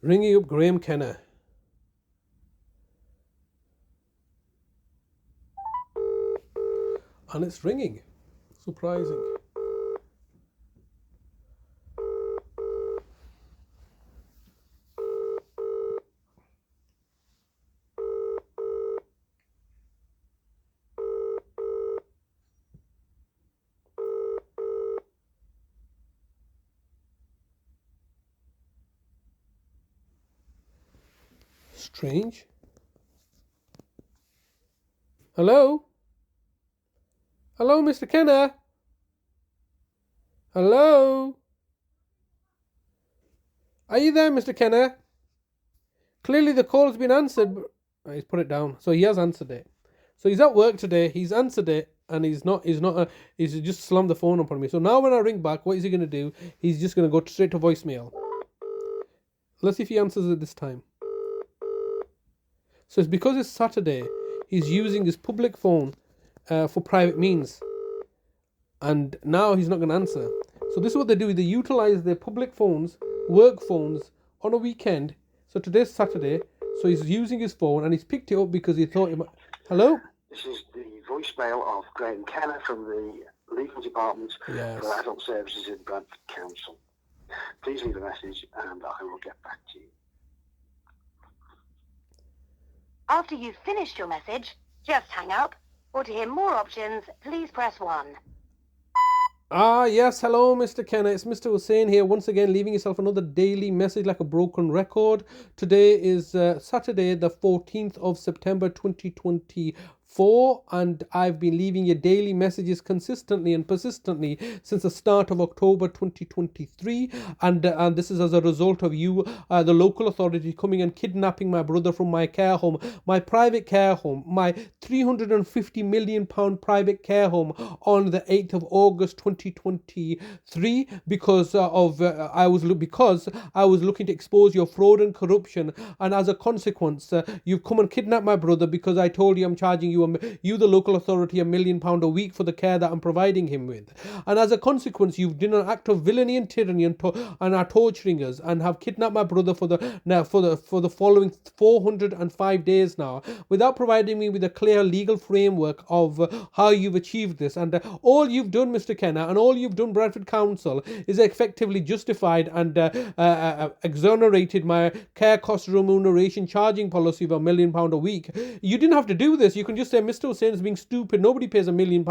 Ringing up Graeme Kenna. And it's ringing. Surprising. Strange. Hello? Hello, Mr. Kenna? Hello? Are you there, Mr. Kenna? Clearly the call's been answered. He's put it down. So he has answered it. So he's at work today. He's answered it. And he's just slammed the phone up on me. So now when I ring back, what is he going to do? He's just going to go straight to voicemail. Let's see if he answers it this time. So it's because it's Saturday, he's using his public phone for private means. And now he's not going to answer. So this is what they do. They utilize their public phones, work phones, on a weekend. So today's Saturday. So he's using his phone and he's picked it up because he thought it might... Hello? This is the voicemail of Graeme Kenna from the Legal Department for Adult Services in Bradford Council. Please leave a message and I will get back to you. After you've finished your message, just hang up. Or to hear more options, please press 1. Yes, hello, Mr. Kenna. It's Mr. Hussain here, once again, leaving yourself another daily message like a broken record. Today is Saturday, the 14th of September, 2024, and I've been leaving you daily messages consistently and persistently since the start of October 2023, and this is as a result of you, the local authority, coming and kidnapping my brother from my care home, my private care home, my £350 million private care home on the 8th of August 2023 because I was looking to expose your fraud and corruption, and as a consequence you've come and kidnapped my brother because I told you I'm charging you the local authority £1 million a week for the care that I'm providing him with, and as a consequence you've done an act of villainy and tyranny and are torturing us and have kidnapped my brother for the following 405 days now without providing me with a clear legal framework of how you've achieved this. And all you've done, Mr. Kenna, and all you've done, Bradford Council, is effectively justified and exonerated my care cost remuneration charging policy of £1 million a week. You didn't have to do this. You can just say Mr. Hussain is being stupid. Nobody pays £1 million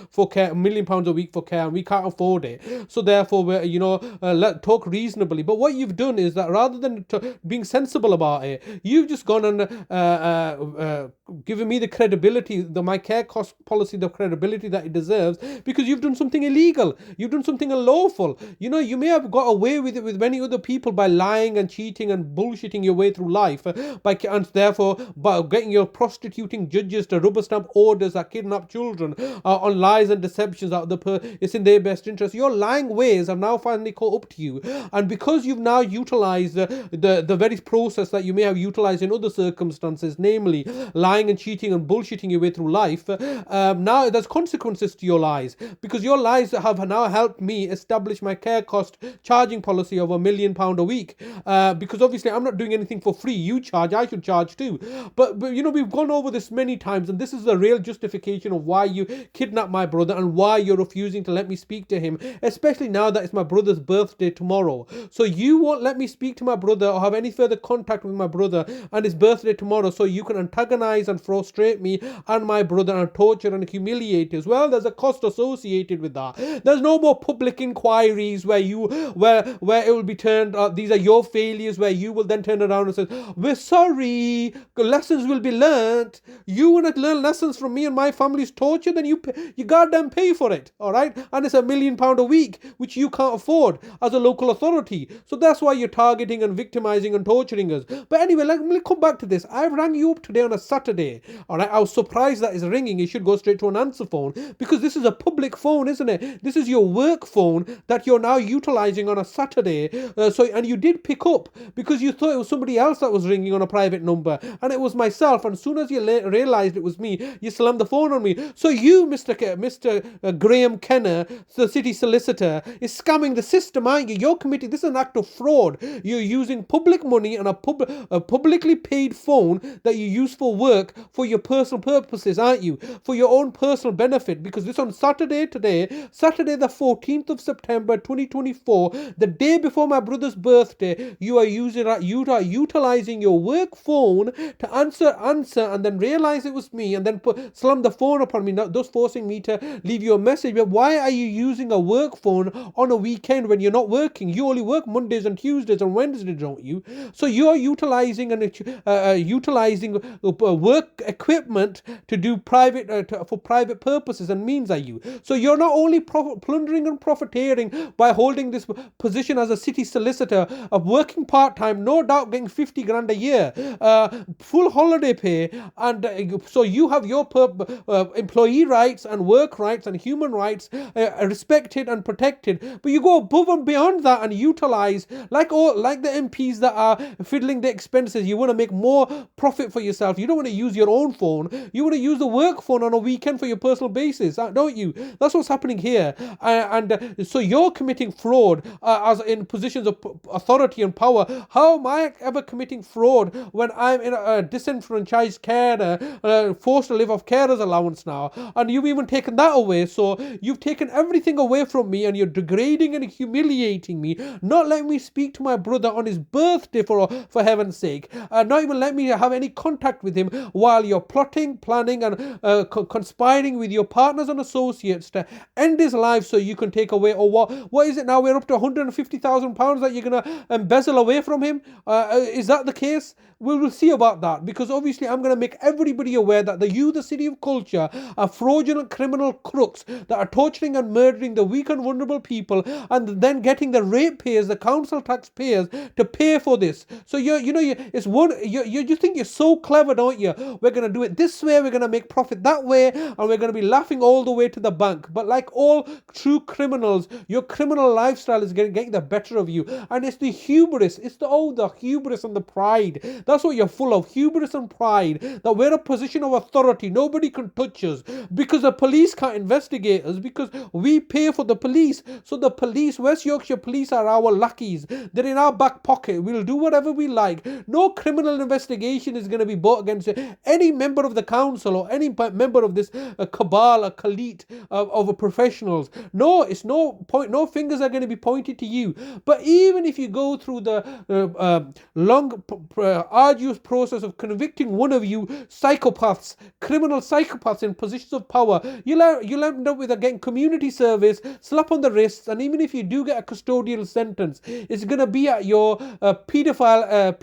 for care, £1 million a week for care, and we can't afford it. So therefore, let talk reasonably. But what you've done is that rather than being sensible about it, you've just gone and given me the credibility, my care cost policy, the credibility that it deserves, because you've done something illegal. You've done something unlawful. You may have got away with it with many other people by lying and cheating and bullshitting your way through life, and therefore by getting your prostituting judges to rubber stamp orders that kidnap children on lies and deceptions it's in their best interest. Your lying ways have now finally caught up to you, and because you've now utilized the very process that you may have utilized in other circumstances, namely lying and cheating and bullshitting your way through life, now there's consequences to your lies, because your lies have now helped me establish my care cost charging policy of £1 million a week, because obviously I'm not doing anything for free. You charge, I should charge too, but we've gone over this many times, and this is the real justification of why you kidnapped my brother and why you're refusing to let me speak to him, especially now that it's my brother's birthday tomorrow. So you won't let me speak to my brother or have any further contact with my brother and his birthday tomorrow, so you can antagonize and frustrate me and my brother and torture and humiliate us. Well, there's a cost associated with that. There's no more public inquiries where it will be turned, these are your failures, where you will then turn around and say, we're sorry, lessons will be learnt. You want to learn lessons from me and my family's torture, then you goddamn pay for it, all right? And it's £1 million a week, which you can't afford as a local authority. So that's why you're targeting and victimizing and torturing us. But anyway, let me come back to this. I rang you up today on a Saturday, all right? I was surprised that it's ringing. It should go straight to an answer phone, because this is a public phone, isn't it? This is your work phone that you're now utilizing on a Saturday. And you did pick up because you thought it was somebody else that was ringing on a private number, and it was myself. And as soon as you realized it was was me, you slammed the phone on me. So you, Mr. Graeme Kenna, the city solicitor, is scamming the system, aren't you? You're committing, this is an act of fraud. You're using public money and a publicly paid phone that you use for work for your personal purposes, aren't you? For your own personal benefit. Because this on Saturday today, Saturday the 14th of September 2024, the day before my brother's birthday, you are utilizing your work phone to answer and then realize it was me and then slam the phone upon me, thus forcing me to leave you a message. But why are you using a work phone on a weekend when you're not working? You only work Mondays and Tuesdays and Wednesdays, don't you? So you're utilizing work equipment to do for private purposes and means, are you? So you're not only plundering and profiteering by holding this position as a city solicitor, of working part-time, no doubt getting 50 grand a year, full holiday pay, and so you have your employee rights and work rights and human rights respected and protected, but you go above and beyond that and utilize, like the MPs that are fiddling the expenses. You want to make more profit for yourself. You don't want to use your own phone. You want to use the work phone on a weekend for your personal basis, don't you? That's what's happening here. So you're committing fraud as in positions of authority and power. How am I ever committing fraud when I'm in a disenfranchised carer, forced to live off carer's allowance now? And you've even taken that away. So you've taken everything away from me and you're degrading and humiliating me, not letting me speak to my brother on his birthday for heaven's sake, not even letting me have any contact with him while you're plotting, planning and conspiring with your partners and associates to end his life so you can take away, or what is it now, we're up to £150,000 that you're going to embezzle away from him? Is that the case? We will see about that, because obviously I'm going to make everybody aware that the city of culture, are fraudulent criminal crooks that are torturing and murdering the weak and vulnerable people, and then getting the ratepayers, the council taxpayers, to pay for this. So you think you're so clever, don't you? We're going to do it this way, we're going to make profit that way, and we're going to be laughing all the way to the bank. But like all true criminals, your criminal lifestyle is getting the better of you, and it's the hubris, the hubris and the pride. That's what you're full of, hubris and pride, that we're a position of authority, nobody can touch us, because the police can't investigate us, because we pay for the police. So the police, West Yorkshire Police, are our lackeys. They're in our back pocket. We'll do whatever we like. No criminal investigation is going to be brought against any member of the council or any member of this cabal, a colite of professionals. No, it's no point. No fingers are going to be pointed to you. But even if you go through the long, arduous process of convicting one of you psychopaths, criminal psychopaths in positions of power, you'll end up with getting community service, slap on the wrists, and even if you do get a custodial sentence, it's going to be at your paedophile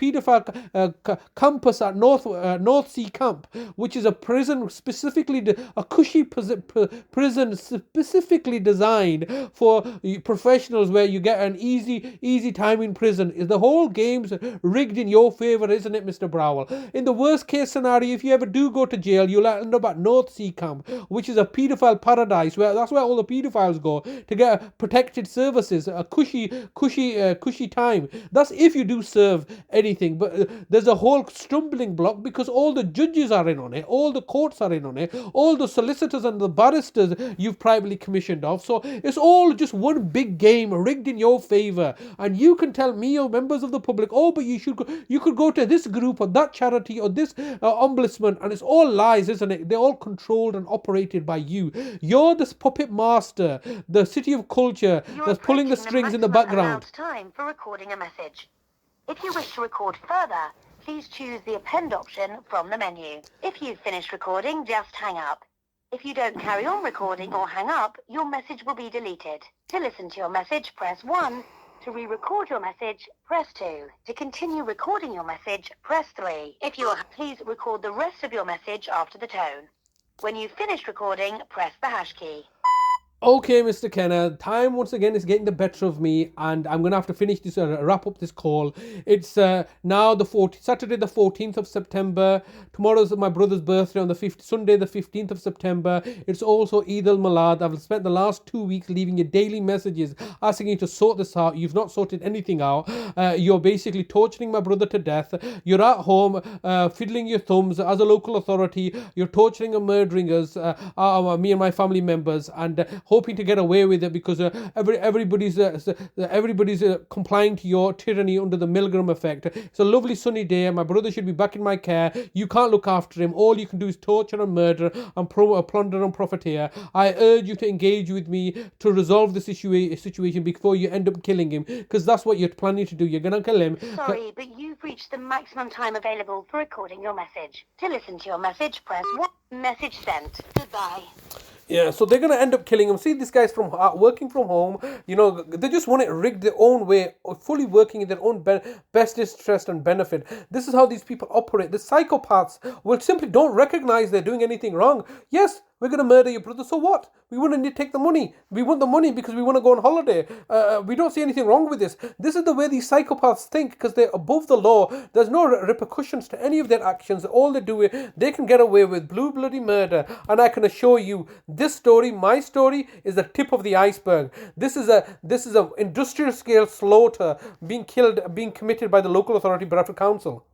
campus at North Sea Camp, which is a prison a cushy prison specifically designed for professionals, where you get an easy time in prison. The whole game's rigged in your favour, isn't it, Mr. Browell? In the worst case scenario, if you ever do go to jail, you'll end up at North Sea Camp, which is a paedophile paradise, that's where all the paedophiles go to get protected services, a cushy time. That's if you do serve anything. But there's a whole stumbling block, because all the judges are in on it, all the courts are in on it, all the solicitors and the barristers you've privately commissioned off. So it's all just one big game rigged in your favour. And you can tell me, or members of the public, but you could go to this group or that charity or this ombudsman, and it's all lies, isn't it? They're all controlled and operated by you. You're this puppet master, the city of culture, that's pulling the strings in the background. Time for recording a message. If you wish to record further, please choose the append option from the menu. If you've finished recording, just hang up. If you don't carry on recording or hang up, your message will be deleted. To listen to your message, press 1. To re-record your message, press 2. To continue recording your message, press 3. If you are, please record the rest of your message after the tone. When you've finished recording, press the hash key. Okay, Mr. Kenna, time once again is getting the better of me, and I'm gonna have to finish this, wrap up this call. It's now Saturday, the 14th of September. Tomorrow's my brother's birthday on the Sunday, the 15th of September. It's also Eid al-Milad. I've spent the last 2 weeks leaving you daily messages asking you to sort this out. You've not sorted anything out. You're basically torturing my brother to death. You're at home fiddling your thumbs as a local authority. You're torturing and murdering us, me and my family members, and hoping to get away with it because everybody's complying to your tyranny under the Milgram effect. It's a lovely sunny day. My brother should be back in my care. You can't look after him. All you can do is torture and murder and plunder and profiteer. I urge you to engage with me to resolve the situation before you end up killing him, because that's what you're planning to do. You're going to kill him. Sorry, but you've reached the maximum time available for recording your message. To listen to your message, press 1. Message sent. Goodbye. Yeah, so they're going to end up killing him. See, these guys from working from home, you know, they just want it rigged their own way, fully working in their own best interest and benefit. This is how these people operate. The psychopaths will simply don't recognize they're doing anything wrong. Yes, we're going to murder your brother, so what? We want to take the money. We want the money because we want to go on holiday. We don't see anything wrong with this. This is the way these psychopaths think, because they're above the law. There's no repercussions to any of their actions. All they do is they can get away with blue bloody murder. And I can assure you, this story, my story, is the tip of the iceberg. This is a industrial scale slaughter being committed by the local authority Bradford Council.